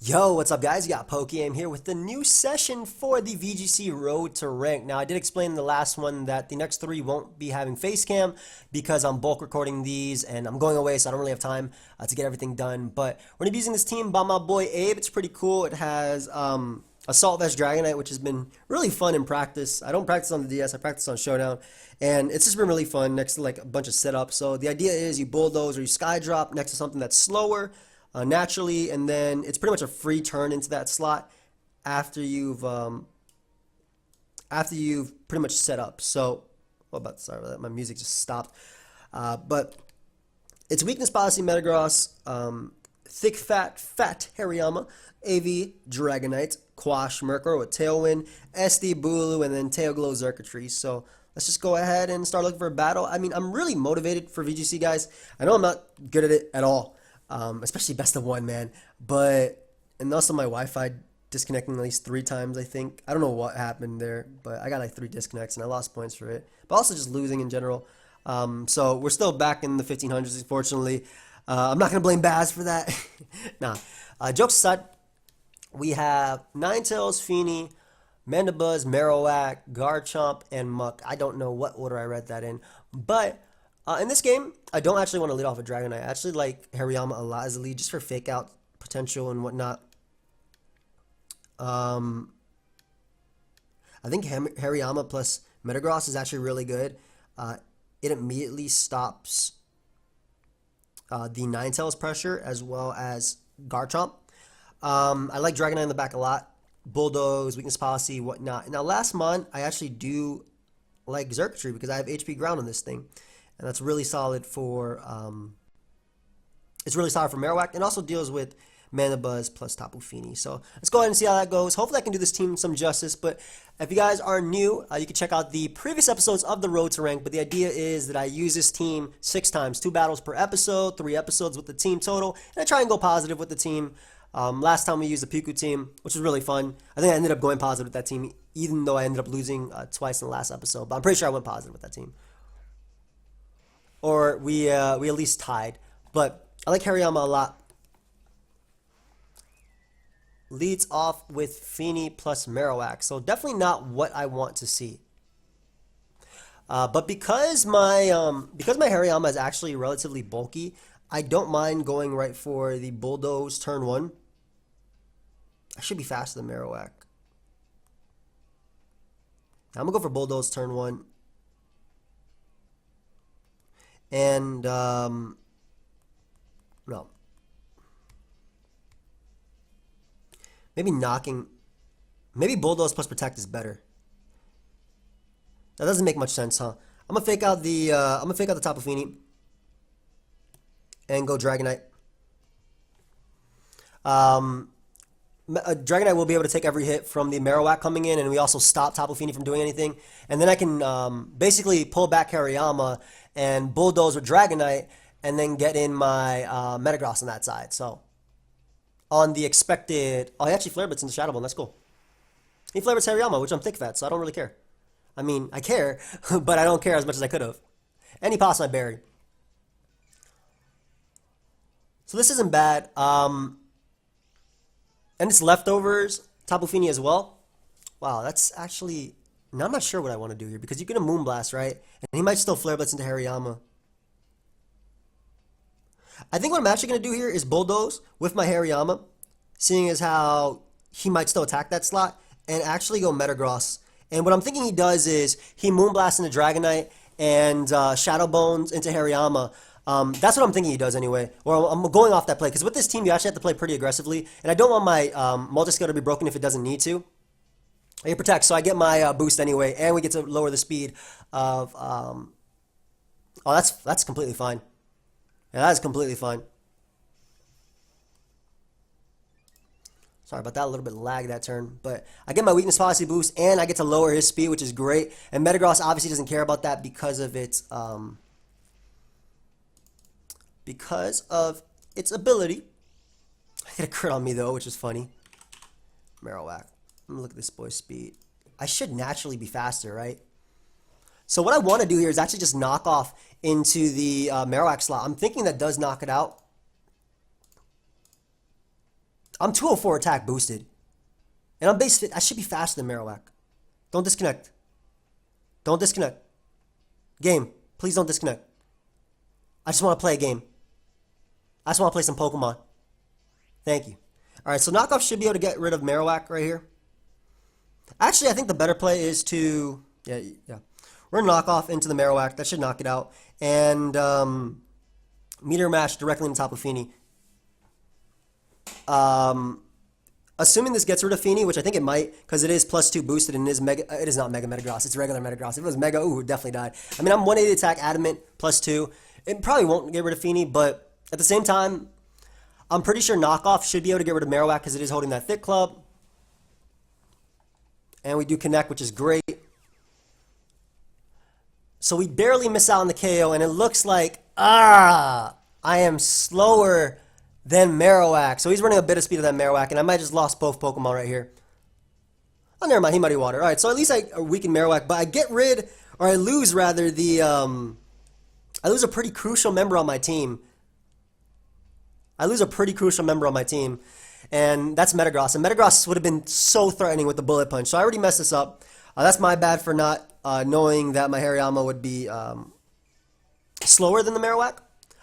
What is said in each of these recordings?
Yo, what's up guys? You got PokeaimMD here with the new session for the VGC Road to Rank. Now, I did explain in the last one that the next three won't be having face cam because I'm bulk recording these and I'm going away, so I don't really have time to get everything done. But we're going to be using this team by my boy Abe. It's pretty cool. It has Assault Vest Dragonite, which has been really fun in practice. I don't practice on the DS, I practice on Showdown. And it's just been really fun next to like a bunch of setups. So the idea is you bulldoze or you sky drop next to something that's slower. Naturally, and then it's pretty much a free turn into that slot after you've pretty much set up. So, sorry about that, my music just stopped. But it's weakness policy Metagross, thick fat Hariyama, AV Dragonite, Quash Murkrow with Tailwind, SD Bulu, and then Tailglow Xurkitree. So let's just go ahead and start looking for a battle. I mean, I'm really motivated for VGC, guys. I know I'm not good at it at all. Especially best of one, man. And also my Wi-Fi disconnecting at least 3 times, I think. I don't know what happened there, but I got like 3 disconnects and I lost points for it. But also just losing in general. So we're still back in the 1500s, unfortunately. I'm not going to blame Baz for that. Nah. Jokes aside, we have Ninetales, Fini, Mandibuzz, Marowak, Garchomp, and Muk. I don't know what order I read that in, but in this game, I don't actually want to lead off a Dragonite. I actually like Hariyama a lot as a lead, just for fake out potential and whatnot. I think Hariyama plus Metagross is actually really good. It immediately stops the Ninetales pressure as well as Garchomp. I like Dragonite in the back a lot. Bulldoze, weakness policy, whatnot. Now, last month, I actually do like Xurkitree because I have HP ground on this thing. And that's really solid for, Marowak, and also deals with Mandibuzz plus Tapu Fini. So let's go ahead and see how that goes. Hopefully I can do this team some justice, but if you guys are new, you can check out the previous episodes of the Road to Rank, but the idea is that I use this team 6 times, 2 battles per episode, 3 episodes with the team total, and I try and go positive with the team. Last time we used the Piku team, which was really fun. I think I ended up going positive with that team, even though I ended up losing twice in the last episode, but I'm pretty sure I went positive with that team. Or we at least tied. But I like Hariyama a lot. Leads off with Fini plus Marowak. So definitely not what I want to see. But because my Hariyama is actually relatively bulky, I don't mind going right for the Bulldoze turn 1. I should be faster than Marowak. I'm going to go for Bulldoze turn 1. And, no. Maybe Bulldoze plus Protect is better. That doesn't make much sense, huh? I'm gonna fake out the Tapu Fini and go Dragonite. Dragonite will be able to take every hit from the Marowak coming in, and we also stop Tapu Fini from doing anything. And then I can basically pull back Hariyama and Bulldoze with Dragonite, and then get in my Metagross on that side. So on the expected, oh, he actually Flare Blitz into Shadow Ball. That's cool. He Flare Blitz Hariyama, which I'm thick fat, so I don't really care. I mean, I care, but I don't care as much as I could have. And he passed my berry. So this isn't bad. And it's leftovers, Tapu Fini as well. Wow, that's actually... Now I'm not sure what I want to do here, because you get a Moonblast, right? And he might still Flare Blitz into Hariyama. I think what I'm actually going to do here is Bulldoze with my Hariyama, seeing as how he might still attack that slot, and actually go Metagross. And what I'm thinking he does is he Moonblasts into Dragonite and Shadow Bones into Hariyama. That's what I'm thinking he does anyway. Or I'm going off that play, because with this team you actually have to play pretty aggressively, and I don't want my multi-scale to be broken if it doesn't need to. It protects, so I get my boost anyway, and we get to lower the speed of... oh, that's completely fine. Yeah, that is completely fine. Sorry about that, a little bit of lag that turn. But I get my weakness policy boost, and I get to lower his speed, which is great. And Metagross obviously doesn't care about that because of its ability. I get a crit on me though, which is funny. Marowak. Let me look at this boy's speed. I should naturally be faster, right? So what I want to do here is actually just knock off into the Marowak slot. I'm thinking that does knock it out. I'm 204 attack boosted. And I'm base fit. I should be faster than Marowak. Don't disconnect. Don't disconnect. Game, please don't disconnect. I just want to play a game. I just want to play some Pokemon. Thank you. Alright, so Knockoff should be able to get rid of Marowak right here. Actually, I think the better play is to... Yeah. We're going to Knockoff into the Marowak. That should knock it out. And Meteor Mash directly into Tapu Fini. Assuming this gets rid of Fini, which I think it might, because it is +2 boosted and it is mega. It is not Mega Metagross. It's regular Metagross. If it was Mega, ooh, it definitely died. I mean, I'm 180 attack, Adamant, +2. It probably won't get rid of Fini, but at the same time, I'm pretty sure Knockoff should be able to get rid of Marowak because it is holding that Thick Club. And we do connect, which is great. So we barely miss out on the KO, and it looks like, I am slower than Marowak. So he's running a bit of speed of that Marowak, and I might just lost both Pokemon right here. Oh, never mind, he Muddy Water. Alright, so at least I weaken Marowak, but I get rid, or I lose rather, I lose a pretty crucial member on my team. And that's Metagross. And Metagross would have been so threatening with the Bullet Punch. So I already messed this up. That's my bad for not knowing that my Hariyama would be slower than the Marowak.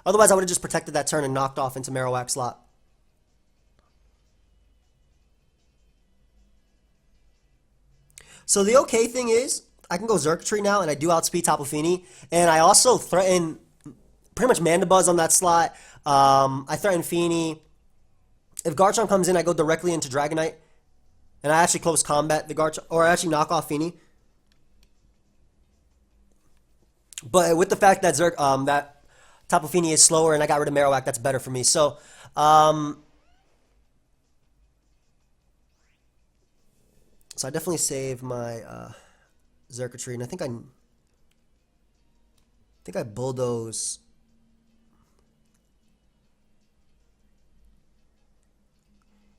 Otherwise, I would have just protected that turn and knocked off into Marowak slot. So the okay thing is, I can go Xurkitree now, and I do outspeed Tapu Fini. And I also threaten pretty much Mandibuzz on that slot. I threaten Fini. If Garchomp comes in, I go directly into Dragonite. And I actually close combat the Garchomp, or I actually knock off Fini. But with the fact that that Tapu Fini is slower and I got rid of Marowak, that's better for me. So, so I definitely save my Xurkitree, and I think I bulldoze.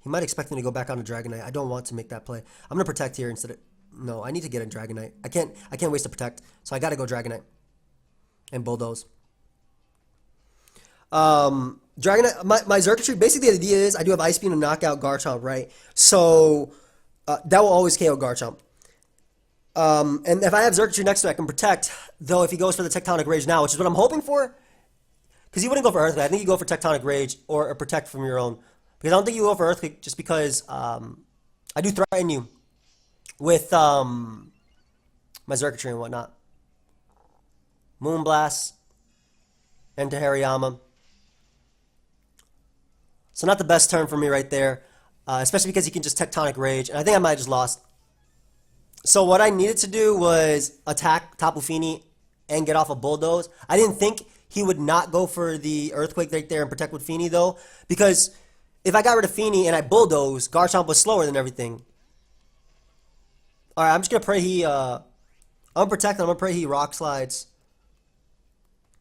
He might expect me to go back on a Dragonite. I don't want to make that play. I'm gonna protect here instead of... No, I need to get a Dragonite. I can't waste a protect, so I gotta go Dragonite and bulldoze. Dragonite, my Xurkitree, basically the idea is I do have Ice Beam to knock out Garchomp, right? So that will always KO Garchomp. And if I have Xurkitree next to it, I can protect. Though if he goes for the Tectonic Rage now, which is what I'm hoping for, because he wouldn't go for Earthquake. I think you go for Tectonic Rage or protect from your own. Because I don't think you go for Earthquake just because I do threaten you with my Xurkitree and whatnot. Moonblast into Hariyama. So not the best turn for me right there, especially because he can just Tectonic Rage, and I think I might have just lost. So what I needed to do was attack Tapu Fini and get off a Bulldoze. I didn't think he would not go for the Earthquake right there and protect with Fini though, because if I got rid of Fini and I Bulldoze, Garchomp was slower than everything. Alright, I'm just going to pray he, I'm going to protect him, I'm going to pray he Rock Slides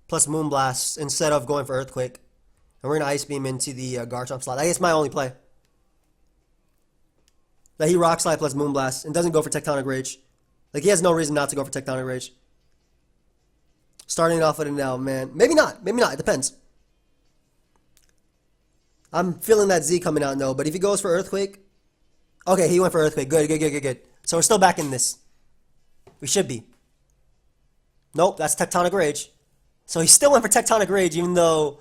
plus Moonblast instead of going for Earthquake. And we're going to Ice Beam into the Garchomp slot. I guess my only play. That he Rock Slide plus Moonblast and doesn't go for Tectonic Rage. Like, he has no reason not to go for Tectonic Rage. Starting off with it now, man. Maybe not. Maybe not. It depends. I'm feeling that Z coming out, no. But if he goes for Earthquake... Okay, he went for Earthquake. Good. So we're still back in this. We should be. Nope, that's Tectonic Rage. So he still went for Tectonic Rage even though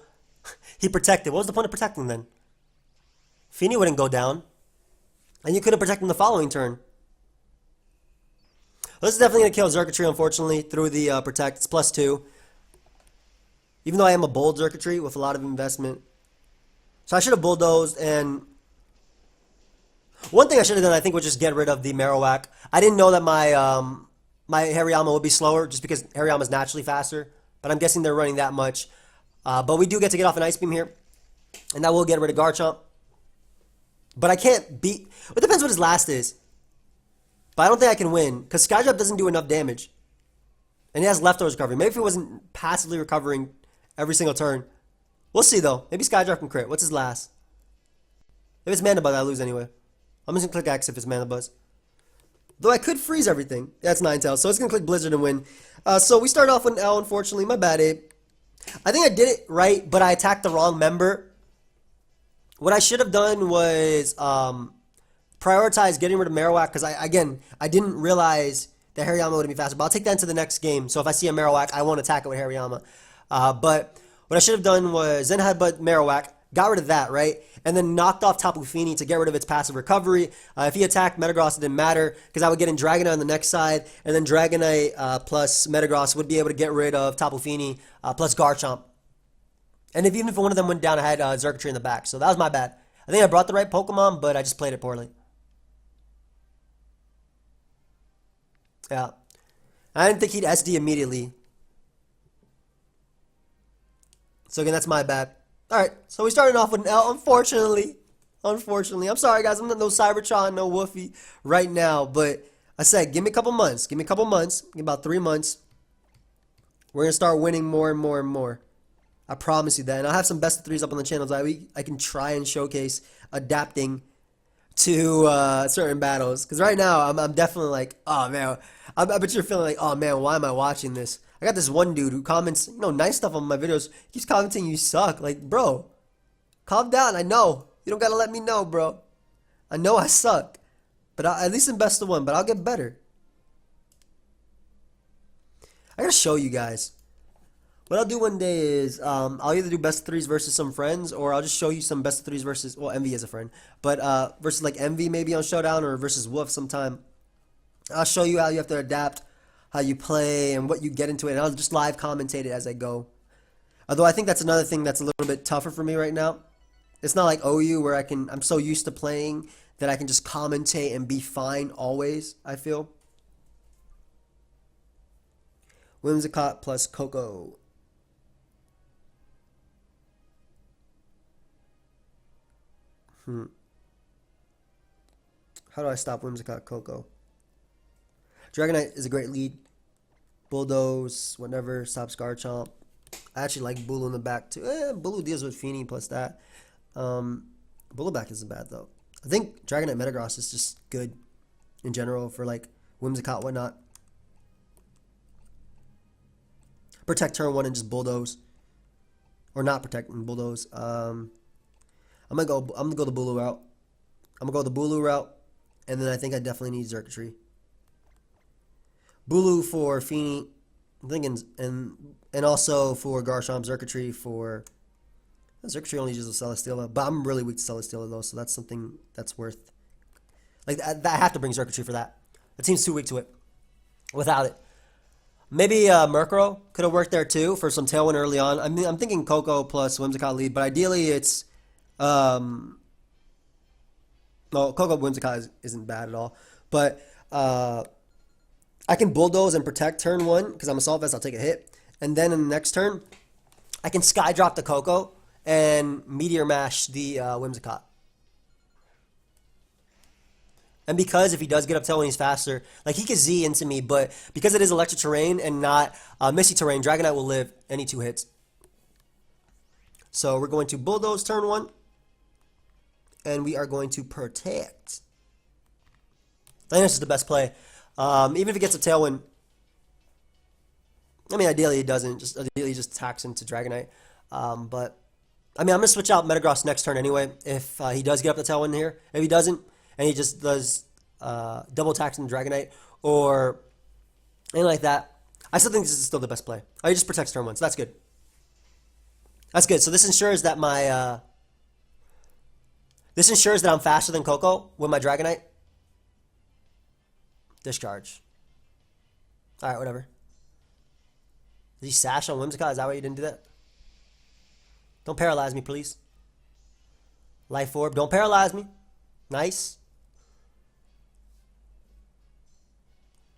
he protected. What was the point of protecting then? Fini wouldn't go down. And you couldn't protect him the following turn. Well, this is definitely going to kill Xurkitree, unfortunately, through the protect. It's +2. Even though I am a bold Xurkitree with a lot of investment. So I should have bulldozed, and one thing I should have done, I think, was just get rid of the Marowak. I didn't know that my my Hariyama would be slower, just because Hariyama is naturally faster. But I'm guessing they're running that much. But we do get to get off an Ice Beam here, and that will get rid of Garchomp. But I can't beat... It depends what his last is. But I don't think I can win, because Skydrop doesn't do enough damage. And he has leftovers recovery. Maybe if he wasn't passively recovering every single turn. We'll see, though. Maybe Skydrop can crit. What's his last? If it's Mandibuzz, I lose anyway. I'm just going to click X if it's Mandibuzz. Though I could freeze everything. That's Ninetales. So it's going to click Blizzard and win. So we start off with L, unfortunately. My bad, Abe. I think I did it right, but I attacked the wrong member. What I should have done was prioritize getting rid of Marowak because I didn't realize that Hariyama would be faster. But I'll take that into the next game. So if I see a Marowak, I won't attack it with Hariyama. But what I should have done was then headbutt Marowak, got rid of that, right? And then knocked off Tapu Fini to get rid of its passive recovery. If he attacked Metagross, it didn't matter because I would get in Dragonite on the next side. And then Dragonite plus Metagross would be able to get rid of Tapu Fini plus Garchomp. And even if one of them went down, I had Xurkitree in the back. So that was my bad. I think I brought the right Pokemon, but I just played it poorly. Yeah. I didn't think he'd SD immediately. So again, that's my bad. Alright, so we started off with an L, unfortunately. Unfortunately. I'm sorry, guys. I'm not no Cybertron, no Woofy right now. But I said, give me a couple months. Give me a couple months. Give me about 3 months. We're going to start winning more and more and more. I promise you that. And I'll have some best of threes up on the channel so I can try and showcase adapting to certain battles. Because right now, I'm definitely like, oh, man. I bet you're feeling like, oh, man, why am I watching this? I got this one dude who comments, nice stuff on my videos. He keeps commenting, you suck. Like, bro, calm down. I know. You don't got to let me know, bro. I know I suck. But at least in best of one. But I'll get better. I got to show you guys. What I'll do one day is I'll either do best of threes versus some friends, or I'll just show you some best of threes versus, well, Envy is a friend, but versus like Envy maybe on Showdown, or versus Wolf sometime. I'll show you how you have to adapt, how you play, and what you get into it, and I'll just live commentate it as I go. Although I think that's another thing that's a little bit tougher for me right now. It's not like OU where I'm so used to playing that I can just commentate and be fine always, I feel. Whimsicott plus Koko. How do I stop Whimsicott Koko? Dragonite is a great lead. Bulldoze, whatever, stops Garchomp. I actually like Bulu in the back too. Bulu deals with Fini plus that. Bulu back isn't bad though. I think Dragonite Metagross is just good in general for like Whimsicott, whatnot. Protect turn 1 and just Bulldoze. Or not protect and Bulldoze. I'm gonna go the Bulu route. I'm gonna go the Bulu route, and then I think I definitely need Xurkitree. Bulu for Fini, I'm thinking, and also for Garchomp, Xurkitree for Xurkitree only uses Celesteela, but I'm really weak to Celesteela though, so that's something that's worth. Like I have to bring Xurkitree for that. It seems too weak to it without it. Maybe Murkrow could have worked there too for some Tailwind early on. I mean, I'm thinking Koko plus Whimsicott lead, but ideally it's well, Koko Whimsicott isn't bad at all, but I can Bulldoze and protect turn 1 because I'm a Assault Vest. I'll take a hit, and then in the next turn, I can Sky Drop the Koko and Meteor Mash the Whimsicott. And because if he does get up tail when he's faster, like he could Z into me, but because it is electric terrain and not misty terrain, Dragonite will live any 2 hits. So we're going to Bulldoze turn 1, and we are going to protect. I think this is the best play. Even if he gets a Tailwind, I mean, ideally he doesn't. Ideally he just attacks into Dragonite. But I mean, I'm gonna switch out Metagross next turn anyway. If he does get up the Tailwind here, if he doesn't, and he just does double attacks into Dragonite or anything like that, I still think this is still the best play. Oh, he just protects turn 1, so that's good. That's good. So this ensures that my I'm faster than Koko with my Dragonite. Discharge. Alright, whatever. Did he sash on Whimsicott? Is that why you didn't do that? Don't paralyze me, please. Life Orb. Don't paralyze me. Nice.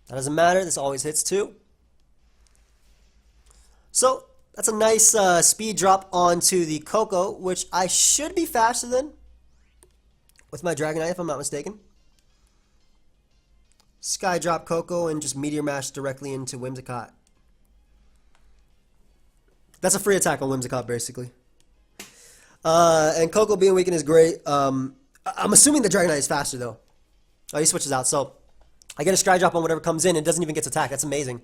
That doesn't matter. This always hits too. So, that's a nice speed drop onto the Koko, which I should be faster than with my Dragonite, if I'm not mistaken. Sky drop Koko and just Meteor Mash directly into Whimsicott. That's a free attack on Whimsicott, basically. And Koko being weakened is great. I'm assuming the Dragonite is faster, though. Oh, he switches out. So, I get a Sky drop on whatever comes in. It doesn't even get to attack. That's amazing.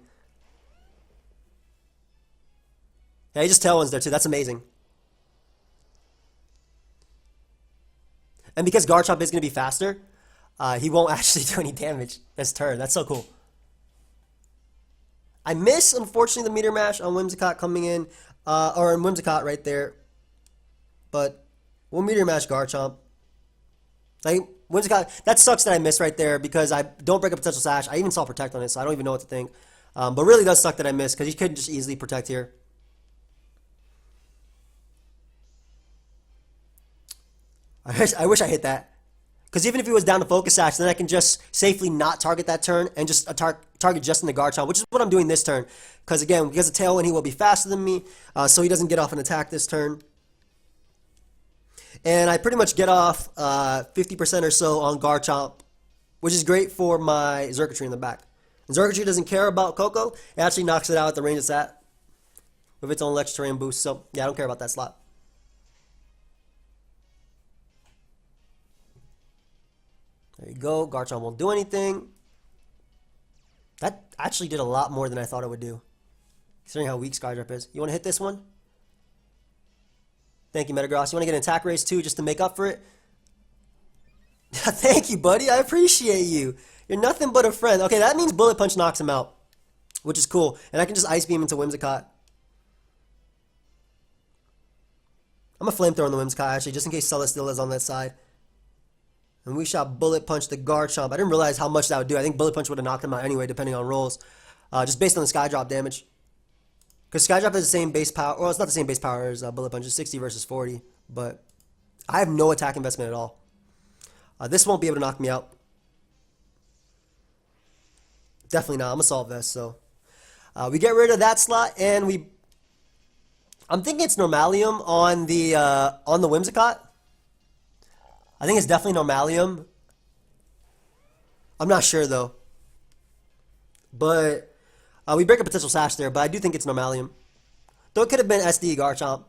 Yeah, he just Tailwinds there, too. That's amazing. And because Garchomp is going to be faster, he won't actually do any damage this turn. That's so cool. I miss, unfortunately, the Meteor Mash on Whimsicott coming in, or on Whimsicott right there. But we'll Meteor Mash Garchomp. Like, Whimsicott, that sucks that I missed right there because I don't break a potential sash. I even saw Protect on it, so I don't even know what to think. But really does suck that I missed because he could just easily Protect here. I wish I hit that. Because even if he was down to Focus Sash, then I can just safely not target that turn and just target just in the Garchomp, which is what I'm doing this turn. Because again, because of Tailwind, he will be faster than me, so he doesn't get off an attack this turn. And I pretty much get off 50% or so on Garchomp, which is great for my Xurkitree in the back. And Xurkitree doesn't care about Koko. It actually knocks it out at the range it's at with its own Electric Terrain boost. So, yeah, I don't care about that slot. There you go. Garchomp won't do anything. That actually did a lot more than I thought it would do, considering how weak Skydrop is. You want to hit this one? Thank you, Metagross. You want to get an attack raise too, just to make up for it? Thank you, buddy. I appreciate you. You're nothing but a friend. Okay, that means Bullet Punch knocks him out, which is cool. And I can just Ice Beam into Whimsicott. I'm a Flamethrower on the Whimsicott, actually, just in case Celesteela is on that side. And we shot Bullet Punch the Garchomp. I didn't realize how much that would do. I think Bullet Punch would have knocked him out anyway, depending on rolls. Just based on the Skydrop damage. Because Skydrop has the same base power. Well, it's not the same base power as Bullet Punch. It's 60 versus 40. But I have no attack investment at all. This won't be able to knock me out. Definitely not. I'm a Solve Vest, so. We get rid of that slot, and we... I'm thinking it's Normalium on the Whimsicott. I think it's definitely Normalium. I'm not sure, though. But we break a potential Sash there, but I do think it's Normalium. Though it could have been SD Garchomp.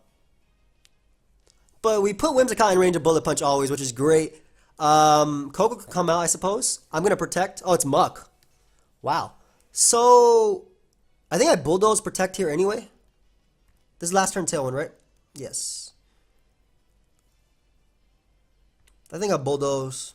But we put Whimsicott in range of Bullet Punch always, which is great. Koko could come out, I suppose. I'm going to Protect. Oh, it's Muk. Wow. So, I think I Bulldoze Protect here anyway. This is last turn Tailwind, right? Yes. I think I Bulldoze.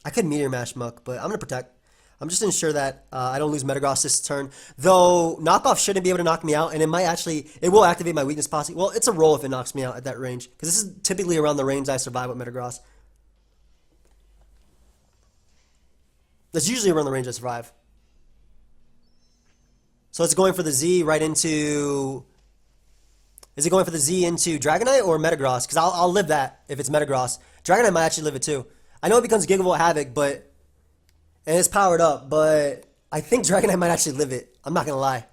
I could Meteor Mash Muk, but I'm going to Protect. I'm just to ensure that I don't lose Metagross this turn. Though, Knockoff shouldn't be able to knock me out, and it will activate my Weakness Posse. Well, it's a roll if it knocks me out at that range, because this is typically around the range I survive with Metagross. That's usually around the range I survive. So it's going for the Z right into... Is it going for the Z into Dragonite or Metagross? Because I'll live that if it's Metagross. Dragonite might actually live it too. I know it becomes Gigavolt Havoc, but... And it's powered up, but... I think Dragonite might actually live it. I'm not going to lie.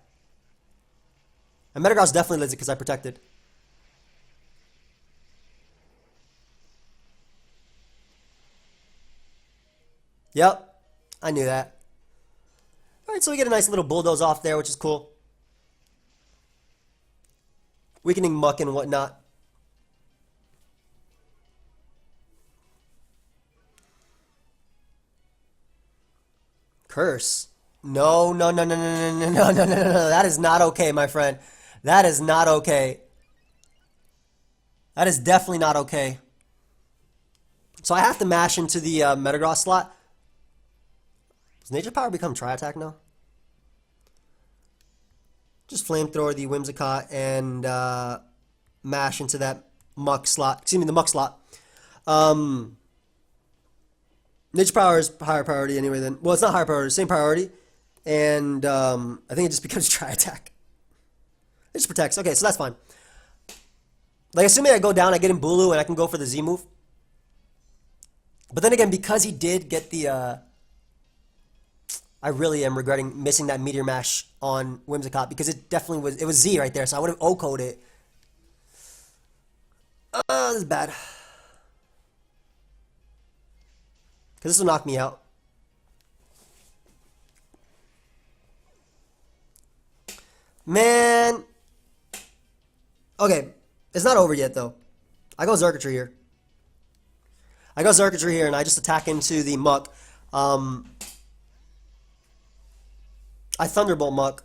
And Metagross definitely lives it because I protected. Yep. I knew that. Alright, so we get a nice little Bulldoze off there, which is cool. Weakening Muk and whatnot. Curse. No, no, no, no, no, no, no, no, no, no, no. That is not okay, my friend. That is not okay. That is definitely not okay. So I have to mash into the Metagross slot. Does Nature Power become Tri-Attack now? Just Flamethrower the Whimsicott and mash into that Muk slot. Excuse me, the Muk slot. Nature Power is higher priority anyway then. Well, it's not higher priority, same priority. And I think it just becomes Tri-Attack. It just protects. Okay, so that's fine. Like, assuming I go down, I get in Bulu, and I can go for the Z move. But then again, because he did get the... I really am regretting missing that Meteor Mash on Whimsicott, because it definitely was... It was Z right there, so I would have O-code it. This is bad. Because this will knock me out. Man. Okay. It's not over yet, though. I go Xurkitree here. And I just attack into the Muk. I Thunderbolt Muk.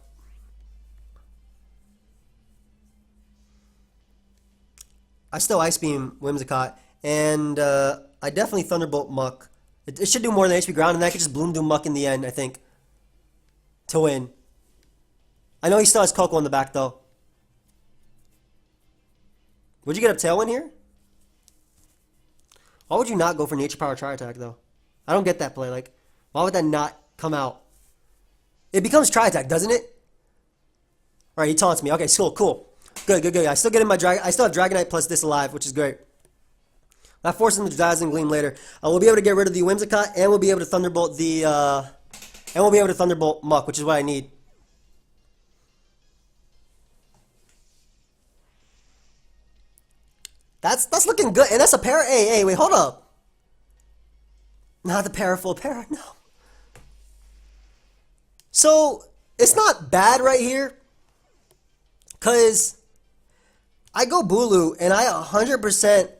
I still Ice Beam Whimsicott, and I definitely Thunderbolt Muk. It should do more than HP Ground, and I could just Bloom Doom Muk in the end, I think, to win. I know he still has Koko in the back, though. Would you get up Tailwind here? Why would you not go for Nature Power Tri-Attack, though? I don't get that play. Like, why would that not come out? It becomes Tri-Attack, doesn't it? Alright, he taunts me. Okay, cool. Good. I still get in my I still have Dragonite plus this alive, which is great. That forces him to Dazzling Gleam later. We'll be able to get rid of the Whimsicott, and we'll be able to Thunderbolt the Muk, which is what I need. That's looking good, and that's a para. Hey, wait, hold up. Not the para full para, no. So it's not bad right here, cause I go Bulu and I 100%.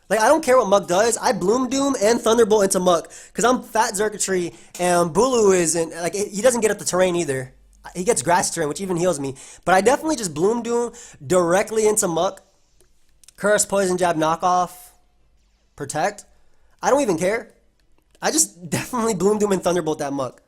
Like, I don't care what Muk does. I Bloom Doom and Thunderbolt into Muk because I'm Fat Xurkitree and Bulu isn't, like, he doesn't get up the terrain either. He gets grass terrain, which even heals me. But I definitely just Bloom Doom directly into Muk. Curse, Poison Jab, Knockoff, Protect. I don't even care. I just definitely Bloom Doom and Thunderbolt that Muk.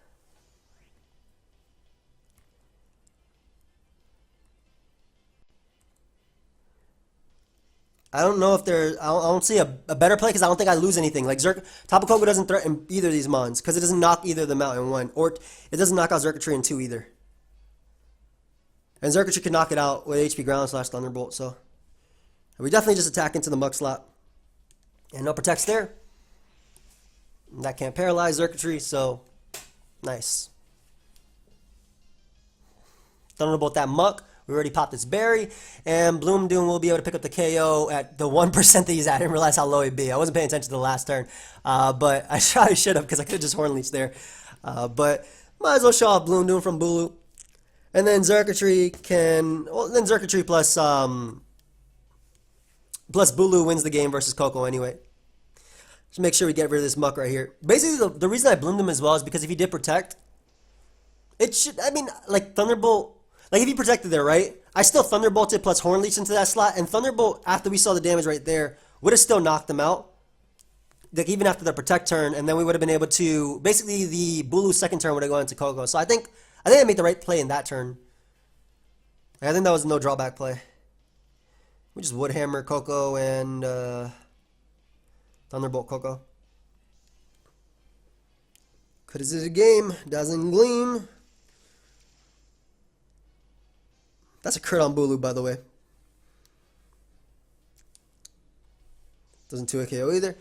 I don't know if there. I don't see a better play because I don't think I lose anything. Like Tapu Koko doesn't threaten either of these mons because it doesn't knock either of them out in one, or it doesn't knock out Xurkitree in two either. And Xurkitree can knock it out with HP Ground / Thunderbolt. So we definitely just attack into the Muk slot, and no protects there. That can't paralyze Xurkitree, so nice. Thunderbolt that Muk. We already popped its berry, and Bloom Doom will be able to pick up the KO at the 1% that he's at. I didn't realize how low he'd be. I wasn't paying attention to the last turn, but I probably should have because I could have just Horn Leech there. But might as well show off Bloom Doom from Bulu. And then Xurkitree can... Well, then Xurkitree plus Bulu wins the game versus Koko anyway. Just make sure we get rid of this Muk right here. Basically, the reason I Bloomed him as well is because if he did protect, it should... I mean, like, Thunderbolt... Like, if he protected there, right? I still Thunderbolted plus Horn Leech into that slot, and Thunderbolt, after we saw the damage right there, would have still knocked them out. Like, even after the protect turn, and then we would have been able to... Basically, the Bulu second turn would have gone into Koko. So I think I made the right play in that turn. Like, I think that was a no drawback play. We just Woodhammer Koko and Thunderbolt Koko. Could have did a game. Dazzling Gleam. That's a crit on Bulu, by the way. Doesn't 2 KO either.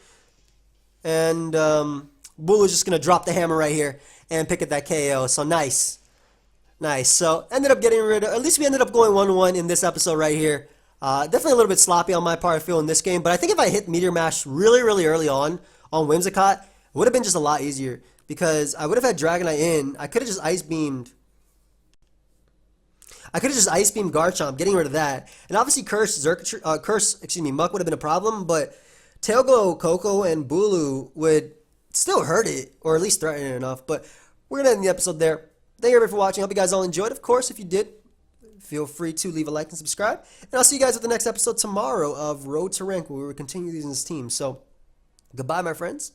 And Bulu's just going to drop the hammer right here and pick at that KO. So nice. Nice. So ended up getting rid of... At least we ended up going 1-1 in this episode right here. Definitely a little bit sloppy on my part, I feel, in this game. But I think if I hit Meteor Mash really, really early on Whimsicott, it would have been just a lot easier. Because I would have had Dragonite in. I could have just Ice Beamed... Garchomp, getting rid of that. And obviously Muk would have been a problem, but Tailglow, Koko, and Bulu would still hurt it, or at least threaten it enough. But we're going to end the episode there. Thank you everybody for watching. Hope you guys all enjoyed. Of course, if you did, feel free to leave a like and subscribe. And I'll see you guys with the next episode tomorrow of Road to Rank, where we will continue using this team. So, goodbye, my friends.